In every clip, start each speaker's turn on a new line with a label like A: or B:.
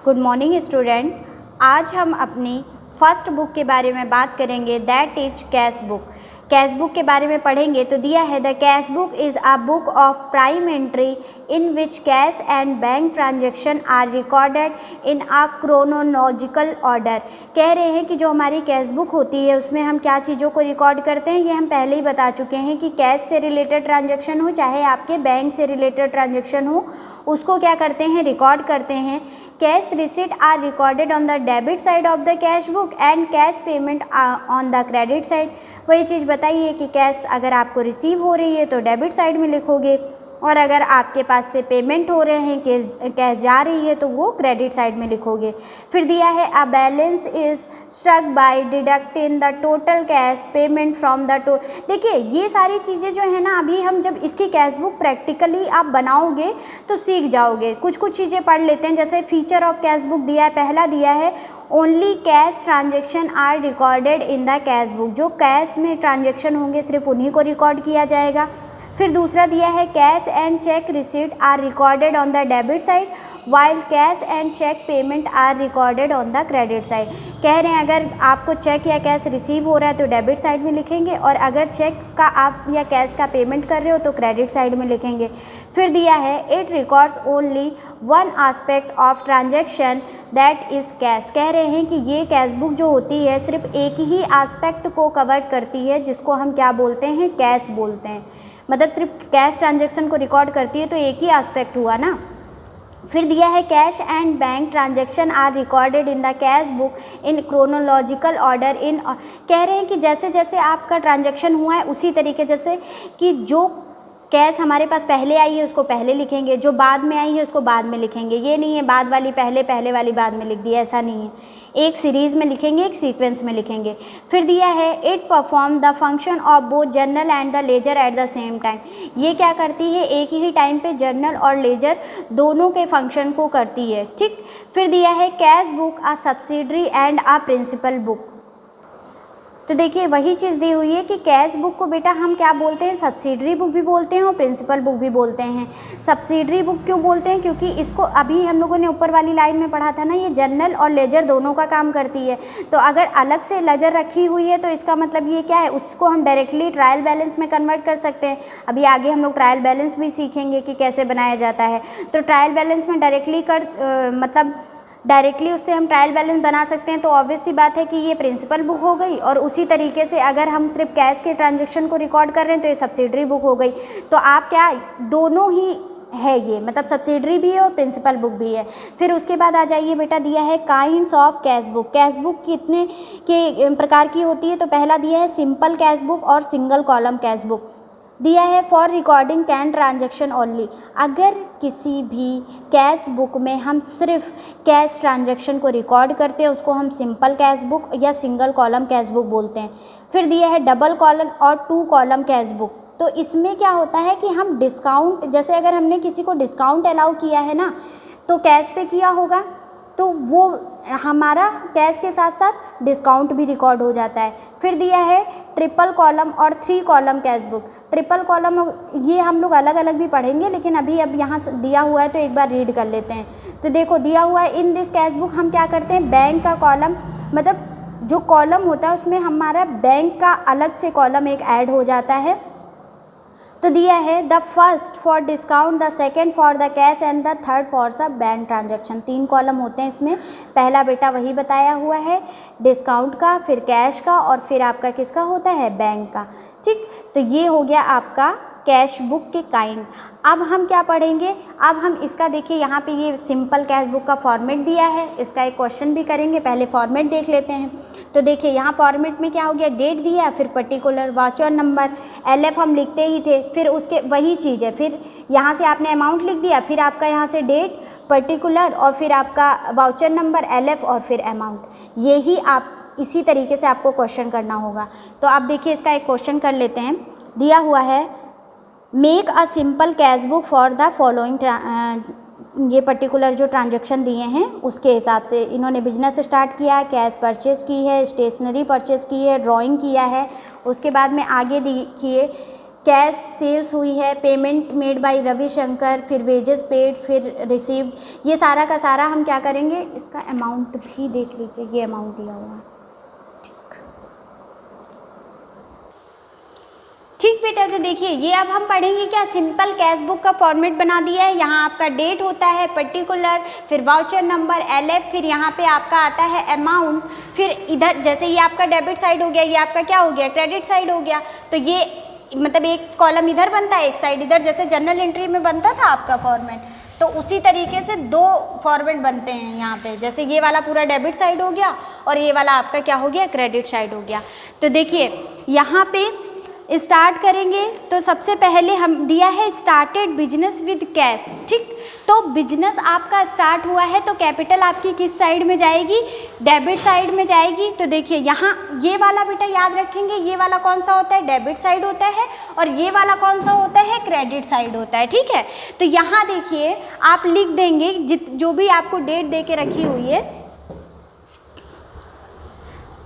A: Good morning student. आज हम अपनी फर्स्ट बुक के बारे में बात करेंगे, that is cash book. Cash book के बारे में पढ़ेंगे तो दिया है the cash book is a book of prime entry in which cash and bank transaction are recorded in a chronological order. कह रहे हैं कि जो हमारी कैश बुक होती है उसमें हम क्या चीज़ों को रिकॉर्ड करते हैं, ये हम पहले ही बता चुके हैं कि कैश से रिलेटेड ट्रांजेक्शन हो चाहे आपके बैंक से रिलेटेड ट्रांजेक्शन हो, उसको क्या करते हैं, रिकॉर्ड करते हैं। Cash receipt are recorded on the debit side of the cash book and cash payment on the credit side. वही चीज़ बताइए कि कैश अगर आपको रिसीव हो रही है तो डेबिट साइड में लिखोगे, और अगर आपके पास से पेमेंट हो रहे हैं, कैश जा रही है, तो वो क्रेडिट साइड में लिखोगे। फिर दिया है a balance is struck by deduct in the total cash payment from the देखिए ये सारी चीज़ें जो है ना, अभी हम जब इसकी कैश बुक प्रैक्टिकली आप बनाओगे तो सीख जाओगे। कुछ कुछ चीज़ें पढ़ लेते हैं, जैसे फीचर ऑफ कैश बुक दिया है। पहला दिया है only cash transaction are recorded in the cash book, जो कैश में ट्रांजेक्शन होंगे सिर्फ उन्हीं को रिकॉर्ड किया जाएगा। फिर दूसरा दिया है cash and cheque receipt are recorded on the debit side while cash and cheque payment are recorded on the credit side. कह रहे हैं अगर आपको चेक या कैश रिसीव हो रहा है तो डेबिट साइड में लिखेंगे, और अगर चेक का आप या कैश का पेमेंट कर रहे हो तो क्रेडिट साइड में लिखेंगे। फिर दिया है it records only one aspect of transaction that is cash. कह रहे हैं कि ये कैश बुक जो होती है सिर्फ एक ही आस्पेक्ट को कवर करती है, जिसको हम क्या बोलते हैं, कैश बोलते हैं। मतलब सिर्फ कैश ट्रांजेक्शन को रिकॉर्ड करती है तो एक ही एस्पेक्ट हुआ ना। फिर दिया है cash and bank transaction are recorded in the cash book in chronological order in. कह रहे हैं कि जैसे जैसे आपका ट्रांजेक्शन हुआ है उसी तरीके, जैसे कि जो कैश हमारे पास पहले आई है उसको पहले लिखेंगे, जो बाद में आई है उसको बाद में लिखेंगे। ये नहीं है बाद वाली पहले, पहले वाली बाद में लिख दी, ऐसा नहीं है। एक सीरीज़ में लिखेंगे, एक सीक्वेंस में लिखेंगे। फिर दिया है it perform the function of both journal and the ledger at the same time. ये क्या करती है, एक ही टाइम पे जर्नल और लेजर दोनों के फंक्शन को करती है। ठीक। फिर दिया है cash book a subsidiary and a principal book. तो देखिए वही चीज़ दी हुई है कि कैश बुक को बेटा हम क्या बोलते हैं, सब्सिडरी बुक भी बोलते हैं और प्रिंसिपल बुक भी बोलते हैं। सब्सिडरी बुक क्यों बोलते हैं, क्योंकि इसको अभी हम लोगों ने ऊपर वाली लाइन में पढ़ा था ना, ये जर्नल और लेजर दोनों का काम करती है। तो अगर अलग से लेजर रखी हुई है तो इसका मतलब ये क्या है, उसको हम डायरेक्टली ट्रायल बैलेंस में कन्वर्ट कर सकते हैं। अभी आगे हम लोग ट्रायल बैलेंस भी सीखेंगे कि कैसे बनाया जाता है। तो ट्रायल बैलेंस में डायरेक्टली उससे हम ट्रायल बैलेंस बना सकते हैं, तो ऑब्वियस सी बात है कि ये प्रिंसिपल बुक हो गई। और उसी तरीके से अगर हम सिर्फ कैश के ट्रांजेक्शन को रिकॉर्ड कर रहे हैं तो ये सब्सिडरी बुक हो गई। तो आप क्या, दोनों ही है ये, मतलब सब्सिडरी भी है और प्रिंसिपल बुक भी है। फिर उसके बाद आ जाइए बेटा, दिया है kinds of cash book. Cash book कितने के प्रकार की होती है, तो पहला दिया है सिंपल कैश बुक और सिंगल कॉलम कैश बुक। दिया है for recording can transaction only. अगर किसी भी कैश बुक में हम सिर्फ कैश ट्रांजेक्शन को रिकॉर्ड करते हैं उसको हम सिंपल कैश बुक या सिंगल कॉलम कैश बुक बोलते हैं। फिर दिया है डबल कॉलम और टू कॉलम कैश बुक। तो इसमें क्या होता है कि हम डिस्काउंट, जैसे अगर हमने किसी को डिस्काउंट अलाउ किया है ना, तो कैश पे किया होगा तो वो हमारा कैश के साथ साथ डिस्काउंट भी रिकॉर्ड हो जाता है। फिर दिया है ट्रिपल कॉलम और three column cash book. Triple column ये हम लोग अलग अलग भी पढ़ेंगे, लेकिन अभी अब यहाँ दिया हुआ है तो एक बार रीड कर लेते हैं। तो देखो दिया हुआ है इन दिस कैश बुक हम क्या करते हैं, बैंक का कॉलम, मतलब जो कॉलम होता है उसमें हमारा बैंक का अलग से कॉलम एक ऐड हो जाता है। तो दिया है the first for discount, the second for the cash and the third for the bank transaction. 3 column होते हैं इसमें। पहला बेटा वही बताया हुआ है डिस्काउंट का, फिर कैश का, और फिर आपका किसका होता है, बैंक का। ठीक। तो ये हो गया आपका कैश बुक के काइंड। अब हम क्या पढ़ेंगे, अब हम इसका देखिए यहाँ पे ये सिंपल कैश बुक का फॉर्मेट दिया है, इसका एक क्वेश्चन भी करेंगे। पहले फॉर्मेट देख लेते हैं। तो देखिए यहाँ फॉर्मेट में क्या हो गया, डेट दिया, फिर पर्टिकुलर वाउचर नंबर, LF हम लिखते ही थे, फिर उसके वही चीज़ है, फिर यहाँ से आपने अमाउंट लिख दिया, फिर आपका यहाँ से डेट, पर्टिकुलर, और फिर आपका वाउचर नंबर, LF, और फिर अमाउंट। यही आप इसी तरीके से आपको क्वेश्चन करना होगा। तो आप देखिए इसका एक क्वेश्चन कर लेते हैं। दिया हुआ है make a simple cash book for the following, ये पर्टिकुलर जो ट्रांजैक्शन दिए हैं उसके हिसाब से इन्होंने बिजनेस स्टार्ट किया है, कैश परचेज़ की है, स्टेशनरी परचेज़ की है, ड्राइंग किया है। उसके बाद में आगे देखिए कैश सेल्स हुई है, पेमेंट मेड बाय रविशंकर, फिर वेजेस पेड, फिर रिसीव्ड, ये सारा का सारा हम क्या करेंगे, इसका अमाउंट भी देख लीजिए, ये अमाउंट दिया हुआ है। ठीक बेटा, तो देखिए ये अब हम पढ़ेंगे क्या, सिंपल कैश बुक का फॉर्मेट बना दिया है। यहाँ आपका डेट होता है, पर्टिकुलर, फिर वाउचर नंबर, LF, फिर यहाँ पे आपका आता है अमाउंट, फिर इधर जैसे ये आपका डेबिट साइड हो गया, ये आपका क्या हो गया, क्रेडिट साइड हो गया। तो ये मतलब एक कॉलम इधर बनता है, एक साइड इधर, जैसे जनरल एंट्री में बनता था आपका फॉर्मेट, तो उसी तरीके से दो फॉर्मेट बनते हैं यहाँ पे। जैसे ये वाला पूरा डेबिट साइड हो गया और ये वाला आपका क्या हो गया, क्रेडिट साइड हो गया। तो देखिए यहाँ पे स्टार्ट करेंगे तो सबसे पहले हम दिया है स्टार्टेड बिजनेस विद कैश। ठीक, तो बिजनेस आपका स्टार्ट हुआ है तो कैपिटल आपकी किस साइड में जाएगी, डेबिट साइड में जाएगी। तो देखिए यहाँ ये वाला बेटा याद रखेंगे, ये वाला कौन सा होता है, डेबिट साइड होता है, और ये वाला कौन सा होता है, क्रेडिट साइड होता है। ठीक है, तो यहाँ देखिए आप लिख देंगे जो भी आपको डेट दे के रखी हुई है,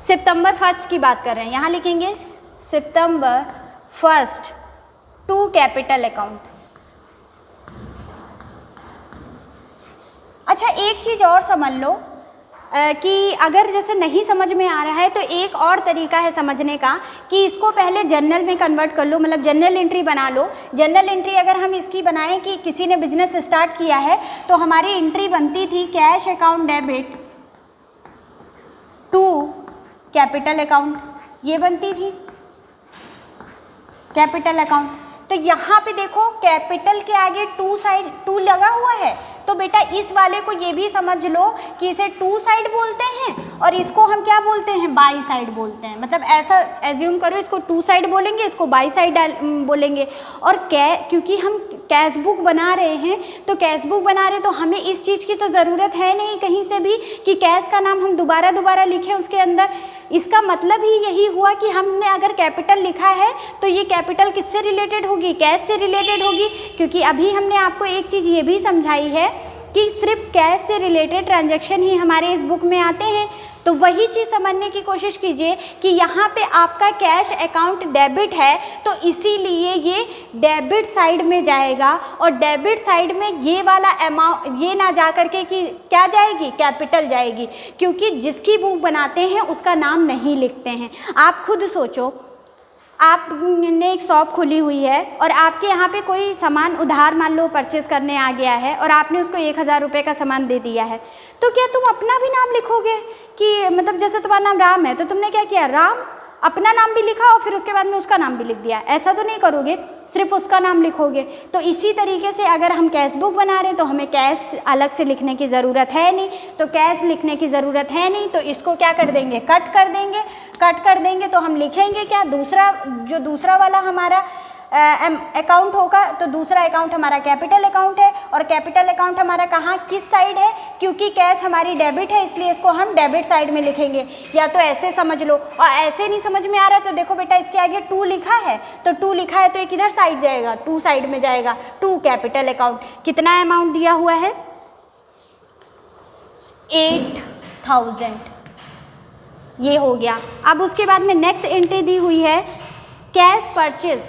A: सितंबर 1 की बात कर रहे हैं, यहाँ लिखेंगे सितंबर 1 टू कैपिटल अकाउंट। अच्छा एक चीज़ और समझ लो कि अगर जैसे नहीं समझ में आ रहा है तो एक और तरीका है समझने का कि इसको पहले जर्नल में कन्वर्ट कर लो, मतलब जर्नल एंट्री बना लो। जर्नल एंट्री अगर हम इसकी बनाएं कि किसी ने बिजनेस स्टार्ट किया है तो हमारी एंट्री बनती थी cash account debit to capital account, ये बनती थी कैपिटल अकाउंट। तो यहाँ पे देखो कैपिटल के आगे टू लगा हुआ है, तो बेटा इस वाले को ये भी समझ लो कि इसे टू साइड बोलते हैं और इसको हम क्या बोलते हैं, बाई साइड बोलते हैं। मतलब ऐसा एज्यूम करो, इसको टू साइड बोलेंगे, इसको बाई साइड बोलेंगे। और क्योंकि हम कैश बुक बना रहे हैं, तो कैश बुक बना रहे तो हमें इस चीज़ की तो ज़रूरत है नहीं कहीं से भी कि कैश का नाम हम दोबारा लिखें उसके अंदर। इसका मतलब ही यही हुआ कि हमने अगर कैपिटल लिखा है तो ये कैपिटल किससे रिलेटेड होगी, कैश से रिलेटेड होगी। क्योंकि अभी हमने आपको एक चीज़ ये भी समझाई है कि सिर्फ कैश से रिलेटेड ट्रांजैक्शन ही हमारे इस बुक में आते हैं। तो वही चीज़ समझने की कोशिश कीजिए कि यहाँ पे आपका कैश अकाउंट डेबिट है तो इसीलिए ये डेबिट साइड में जाएगा, और डेबिट साइड में ये वाला अमाउंट ये ना जा करके कि क्या जाएगी, कैपिटल जाएगी, क्योंकि जिसकी बुक बनाते हैं उसका नाम नहीं लिखते हैं। आप खुद सोचो, आपने एक शॉप खुली हुई है और आपके यहाँ पे कोई सामान उधार मान लो परचेज़ करने आ गया है और आपने उसको 1000 रुपये का सामान दे दिया है, तो क्या तुम अपना भी नाम लिखोगे कि मतलब जैसे तुम्हारा नाम राम है तो तुमने क्या किया, राम अपना नाम भी लिखा और फिर उसके बाद में उसका नाम भी लिख दिया, ऐसा तो नहीं करोगे, सिर्फ उसका नाम लिखोगे। तो इसी तरीके से अगर हम कैश बुक बना रहे हैं तो हमें कैश अलग से लिखने की ज़रूरत है नहीं, तो कैश लिखने की ज़रूरत है नहीं, तो इसको क्या कर देंगे, कट कर देंगे। कट कर देंगे तो हम लिखेंगे क्या, दूसरा वाला हमारा अकाउंट होगा, तो दूसरा अकाउंट हमारा कैपिटल अकाउंट है, और कैपिटल अकाउंट हमारा कहाँ किस साइड है, क्योंकि कैश हमारी डेबिट है इसलिए इसको हम डेबिट साइड में लिखेंगे। या तो ऐसे समझ लो, और ऐसे नहीं समझ में आ रहा है तो देखो बेटा इसके आगे टू लिखा है, तो टू लिखा है तो एक इधर साइड जाएगा, टू साइड में जाएगा, टू कैपिटल अकाउंट। कितना अमाउंट दिया हुआ है, 8000, ये हो गया। अब उसके बाद में नेक्स्ट एंट्री दी हुई है कैश परचेज,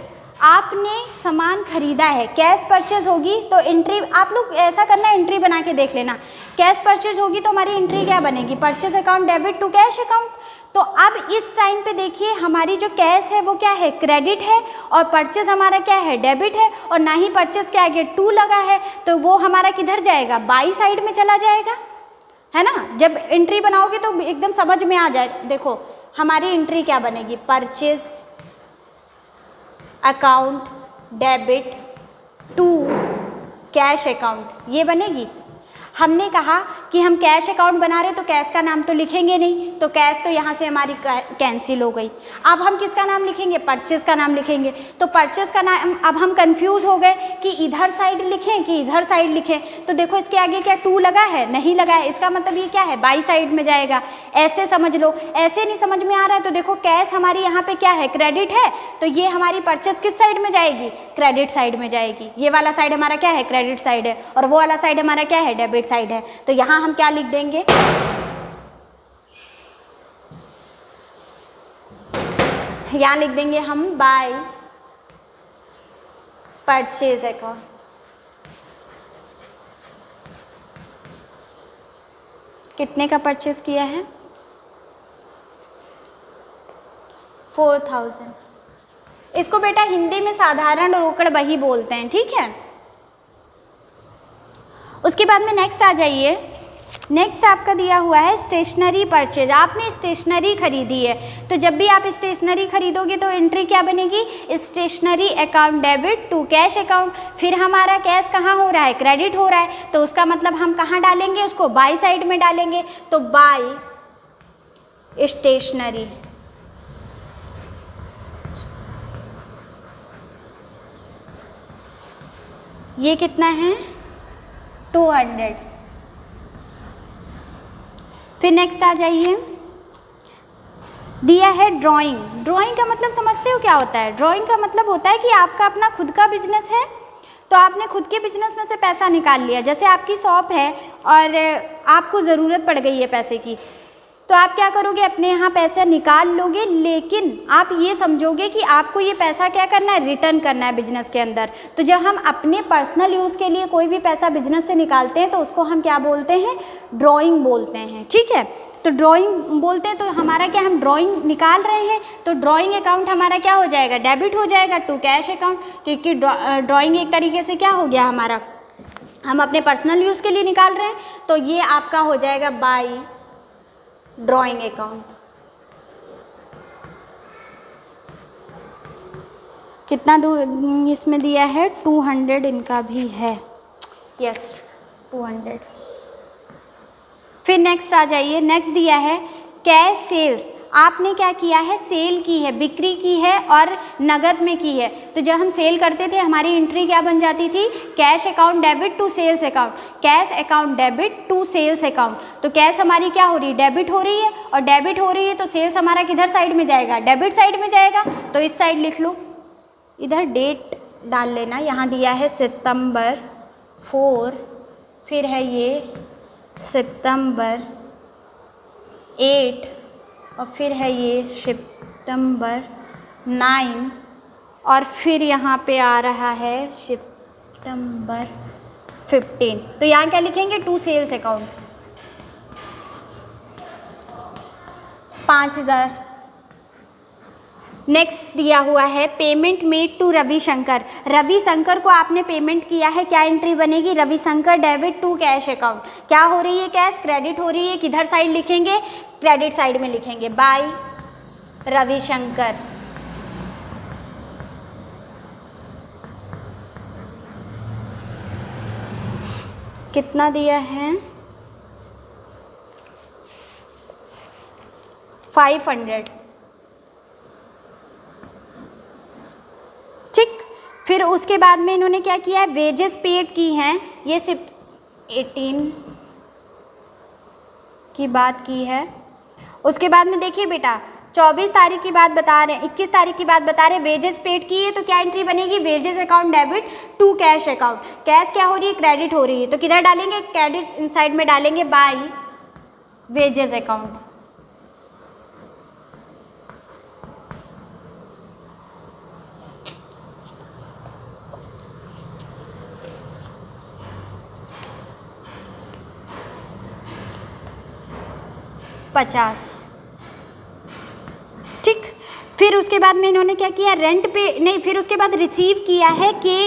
A: आपने सामान खरीदा है, कैश परचेज होगी तो एंट्री, आप लोग ऐसा करना एंट्री बना के देख लेना, कैश परचेज होगी तो हमारी एंट्री क्या बनेगी, purchase account debit to cash account. तो अब इस टाइम पे देखिए हमारी जो कैश है वो क्या है, क्रेडिट है, और परचेज हमारा क्या है, डेबिट है, और ना ही परचेज के आगे टू लगा है, तो वो हमारा किधर जाएगा, बाई साइड में चला जाएगा, है ना। जब एंट्री बनाओगे तो एकदम समझ में आ जाए। देखो हमारी एंट्री क्या बनेगी, purchase account debit to cash account, ये बनेगी। हमने कहा कि हम कैश अकाउंट बना रहे तो कैश का नाम तो लिखेंगे नहीं, तो कैश तो यहाँ से हमारी कैंसिल हो गई। अब हम किसका नाम लिखेंगे, परचेज का नाम लिखेंगे। तो परचेज का नाम, अब हम कंफ्यूज हो गए कि इधर साइड लिखें कि इधर साइड लिखें। तो देखो इसके आगे क्या टू लगा है, नहीं लगा है, इसका मतलब ये क्या है, बाई साइड में जाएगा, ऐसे समझ लो। ऐसे नहीं समझ में आ रहा है तो देखो कैश हमारी यहाँ पे क्या है, क्रेडिट है, तो ये हमारी परचेज किस साइड में जाएगी, क्रेडिट साइड में जाएगी। ये वाला साइड हमारा क्या है, क्रेडिट साइड है, और वो वाला साइड हमारा क्या है, डेबिट साइड है। तो यहां हम क्या लिख देंगे, यहां लिख देंगे हम बाय परचेज अकाउंट, कितने का परचेज किया है? 4000। इसको बेटा हिंदी में साधारण रोकड़ बही बोलते हैं, ठीक है। उसके बाद में नेक्स्ट आ जाइए। नेक्स्ट आपका दिया हुआ है स्टेशनरी परचेज। आपने स्टेशनरी खरीदी है, तो जब भी आप स्टेशनरी खरीदोगे तो एंट्री क्या बनेगी? Stationery account debit to cash account. फिर हमारा कैश कहाँ हो रहा है? क्रेडिट हो रहा है, तो उसका मतलब हम कहाँ डालेंगे? उसको बाई साइड में डालेंगे, तो बाई स्टेशनरी। ये कितना है? 200। फिर नेक्स्ट आ जाइए, दिया है ड्राइंग। ड्राइंग का मतलब समझते हो क्या होता है? ड्राइंग का मतलब होता है कि आपका अपना खुद का बिजनेस है, तो आपने खुद के बिजनेस में से पैसा निकाल लिया। जैसे आपकी शॉप है और आपको ज़रूरत पड़ गई है पैसे की, तो आप क्या करोगे? अपने यहाँ पैसा निकाल लोगे, लेकिन आप ये समझोगे कि आपको ये पैसा क्या करना है? रिटर्न करना है बिजनेस के अंदर। तो जब हम अपने पर्सनल यूज़ के लिए कोई भी पैसा बिजनेस से निकालते हैं तो उसको हम क्या बोलते हैं? ड्राइंग बोलते हैं, ठीक है। तो ड्राइंग बोलते हैं, तो हमारा क्या, हम ड्राइंग निकाल रहे हैं, तो ड्राइंग अकाउंट हमारा क्या हो जाएगा? डेबिट हो जाएगा टू कैश अकाउंट, क्योंकि ड्राइंग एक तरीके से क्या हो गया हमारा, हम अपने पर्सनल यूज़ के लिए निकाल रहे हैं, तो ये आपका हो जाएगा बाई ड्राइंग अकाउंट। कितना इसमें दिया है? 200 इनका भी है, यस 200। फिर नेक्स्ट आ जाइए। नेक्स्ट दिया है कैश सेल्स। आपने क्या किया है? सेल की है, बिक्री की है और नगद में की है। तो जब हम सेल करते थे हमारी एंट्री क्या बन जाती थी? Cash account debit to sales account, cash account debit to sales account. तो कैश हमारी क्या हो रही है? डेबिट हो रही है, और डेबिट हो रही है तो सेल्स हमारा किधर साइड में जाएगा? डेबिट साइड में जाएगा। तो इस साइड लिख लो, इधर डेट डाल लेना। यहाँ दिया है सितंबर 4, फिर है ये सितंबर 8, और फिर है ये सितंबर 9, और फिर यहाँ पे आ रहा है सितंबर 15। तो यहाँ क्या लिखेंगे? To sales account 5000। नेक्स्ट दिया हुआ है payment made to Ravishankar. Ravishankar को आपने पेमेंट किया है, क्या एंट्री बनेगी? Ravishankar debit to cash account. क्या हो रही है? कैश क्रेडिट हो रही है, किधर साइड लिखेंगे? क्रेडिट साइड में लिखेंगे, बाय रविशंकर। कितना दिया है? 500, ठीक। फिर उसके बाद में इन्होंने क्या किया है? वेजेस पेड की हैं, ये सिर्फ 18 की बात की है। उसके बाद में देखिए बेटा 24 तारीख की बात बता रहे हैं, 21 तारीख की बात बता रहे हैं, वेजेस पेड की है, तो क्या एंट्री बनेगी? Wages account debit to cash account. Cash क्या हो रही है? क्रेडिट हो रही है, तो किधर डालेंगे? क्रेडिट साइड में डालेंगे, बाय वेजेस अकाउंट। $50, ठीक। फिर उसके बाद में इन्होंने क्या किया? रेंट पे नहीं, फिर उसके बाद रिसीव किया है के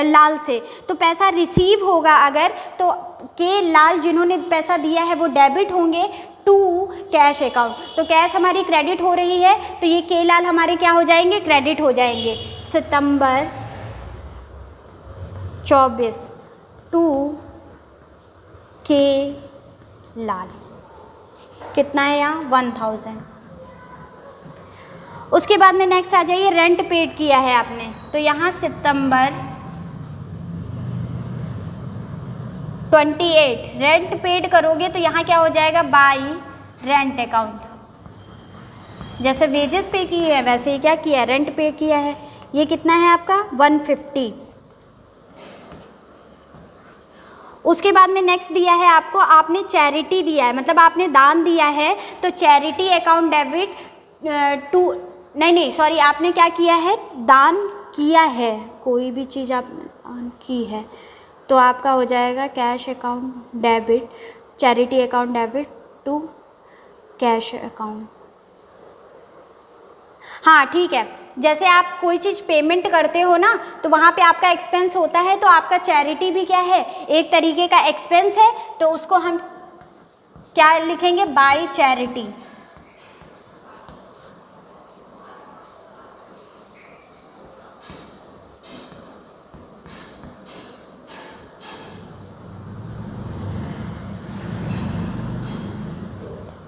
A: लाल से, तो पैसा रिसीव होगा अगर, तो के लाल जिन्होंने पैसा दिया है वो डेबिट होंगे टू कैश अकाउंट। तो कैश हमारी क्रेडिट हो रही है, तो ये के लाल हमारे क्या हो जाएंगे? क्रेडिट हो जाएंगे। सितंबर 24 टू के लाल, कितना है यहाँ? 1000। उसके बाद में नेक्स्ट आ जाइए, रेंट पेड किया है आपने, तो यहाँ सितंबर 28 रेंट पेड करोगे, तो यहाँ क्या हो जाएगा? By rent account. जैसे वेजेस पे की है वैसे ही क्या किया? रेंट पे किया है। ये कितना है आपका? 150। उसके बाद में नेक्स्ट दिया है आपको, आपने चैरिटी दिया है, मतलब आपने दान दिया है, तो चैरिटी अकाउंट डेबिट टू, नहीं सॉरी, आपने क्या किया है? दान किया है, कोई भी चीज़ आप की है, तो आपका हो जाएगा cash account debit, charity account debit to cash account. हाँ ठीक है, जैसे आप कोई चीज़ पेमेंट करते हो ना, तो वहाँ पे आपका एक्सपेंस होता है, तो आपका चैरिटी भी क्या है, एक तरीके का एक्सपेंस है, तो उसको हम क्या लिखेंगे, बाय चैरिटी।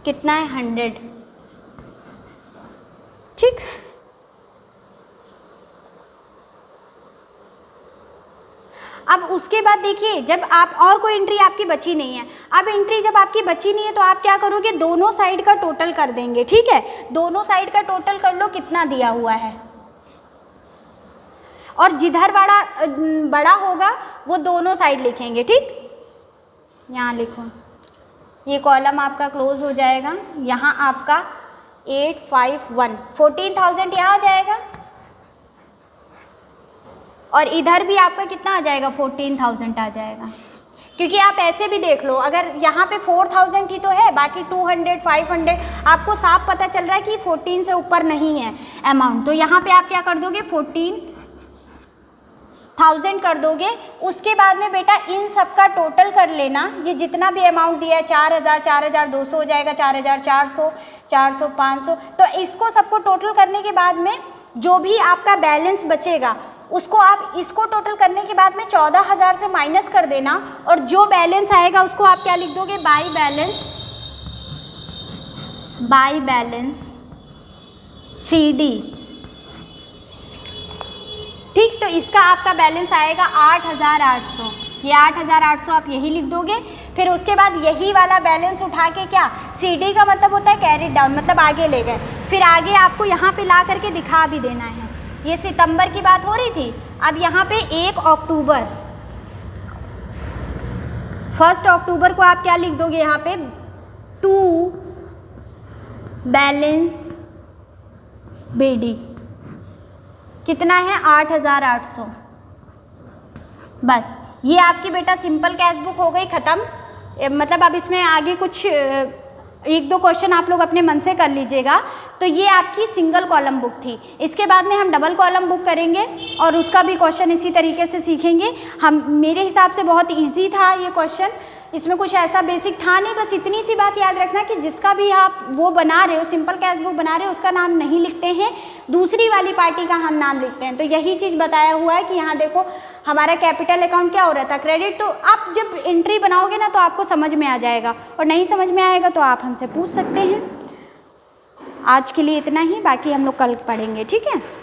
A: कितना है, 100। ठीक, अब उसके बाद देखिए, जब आप और कोई एंट्री आपकी बची नहीं है, अब एंट्री जब आपकी बची नहीं है तो आप क्या करोगे, दोनों साइड का टोटल कर देंगे। ठीक है, दोनों साइड का टोटल कर लो कितना दिया हुआ है, और जिधर बड़ा होगा वो दोनों साइड लिखेंगे। ठीक, यहाँ लिखो, ये कॉलम आपका क्लोज हो जाएगा, यहाँ आपका 851 14,000 यहाँ आ जाएगा, और इधर भी आपका कितना आ जाएगा, 14,000 आ जाएगा। क्योंकि आप ऐसे भी देख लो, अगर यहाँ पे 4,000 ही तो है, बाकी 200 500 आपको साफ पता चल रहा है कि 14 से ऊपर नहीं है अमाउंट, तो यहाँ पे आप क्या कर दोगे, 14,000 कर दोगे। उसके बाद में बेटा इन सब का टोटल कर लेना, ये जितना भी अमाउंट दिया है 4,000 4,200 हो जाएगा, 4,400 400 500, तो इसको सबको टोटल करने के बाद में जो भी आपका बैलेंस बचेगा उसको आप इसको टोटल करने के बाद में 14,000 से माइनस कर देना, और जो बैलेंस आएगा उसको आप क्या लिख दोगे, बाय बैलेंस CD। ठीक, तो इसका आपका बैलेंस आएगा 8,800, ये 8,800 आप यही लिख दोगे। फिर उसके बाद यही वाला बैलेंस उठा के क्या, CD का मतलब होता है कैरी डाउन, मतलब आगे ले गए, फिर आगे आपको यहाँ पे ला करके दिखा भी देना है। ये सितंबर की बात हो रही थी, अब यहाँ पे 1 अक्टूबर, 1 अक्टूबर को आप क्या लिख दोगे, यहाँ पे टू बैलेंस BD कितना है, 8,800। बस ये आपकी बेटा सिंपल कैश बुक हो गई ख़त्म। मतलब अब इसमें आगे कुछ 1-2 क्वेश्चन आप लोग अपने मन से कर लीजिएगा। तो ये आपकी सिंगल कॉलम बुक थी। इसके बाद में हम डबल कॉलम बुक करेंगे और उसका भी क्वेश्चन इसी तरीके से सीखेंगे हम। मेरे हिसाब से बहुत इजी था ये क्वेश्चन, इसमें कुछ ऐसा बेसिक था नहीं। बस इतनी सी बात याद रखना कि जिसका भी आप वो बना रहे हो, सिंपल कैश बुक बना रहे हो, उसका नाम नहीं लिखते हैं, दूसरी वाली पार्टी का हम नाम लिखते हैं। तो यही चीज़ बताया हुआ है कि यहाँ देखो हमारा कैपिटल अकाउंट क्या हो रहा था, क्रेडिट। तो आप जब एंट्री बनाओगे ना तो आपको समझ में आ जाएगा, और नहीं समझ में आएगा तो आप हमसे पूछ सकते हैं। आज के लिए इतना ही, बाकी हम लोग कल पढ़ेंगे, ठीक है।